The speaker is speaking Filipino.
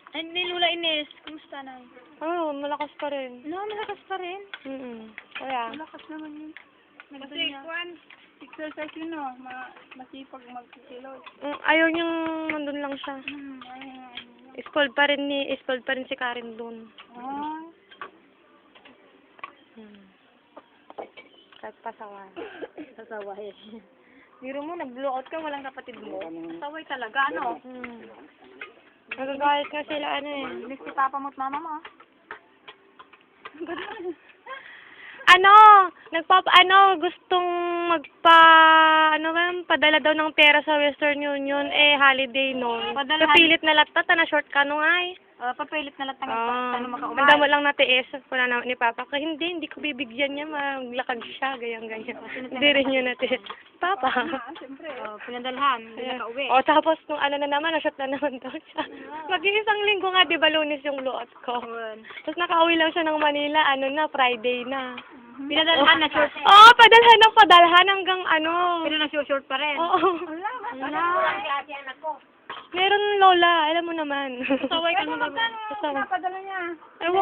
Ay, ni Lula Ines, kumusta na? Oo, malakas pa rin. No, malakas pa rin. Kaya, Malakas naman yun. Kasi, Kwan, exercise yun, no? Masipag magkikilos. ayaw niyang nandun lang siya. Spoiled pa rin si Karen dun. Ah, Kahit pasawan. Sasaway. Biro mo, nag-blowout ka, walang kapatid mo. Sasaway talaga, ano? Nagagalit nga sila, ano eh. Miss si Papa mo't Mama mo. Gustong padala daw ng pera sa Western Union, holiday noon. Padalhan. Kapilit na latat, short ka no ay. Papilit na lang Ang makaumay. damo lang natiis, wala na ni Papa. Hindi ko bibigyan niya, maglakad siya, ganyan. Hindi rin niya natiis. Papa. siyempre. Pinadalhan, hindi nakauwi. O, tapos nung na-shot na naman daw siya. Mag-iisang linggo nga, di ba, Lunes yung luot ko. Tapos nakauwi lang siya ng Manila, Friday na. Pinadalhan na short. Oo, padalhan hanggang Pero na-short pa rin. Oo. Wala. Meron, Lola, alam mo naman. Sasaway ka naman. Magkano ang napadala niya? Ewan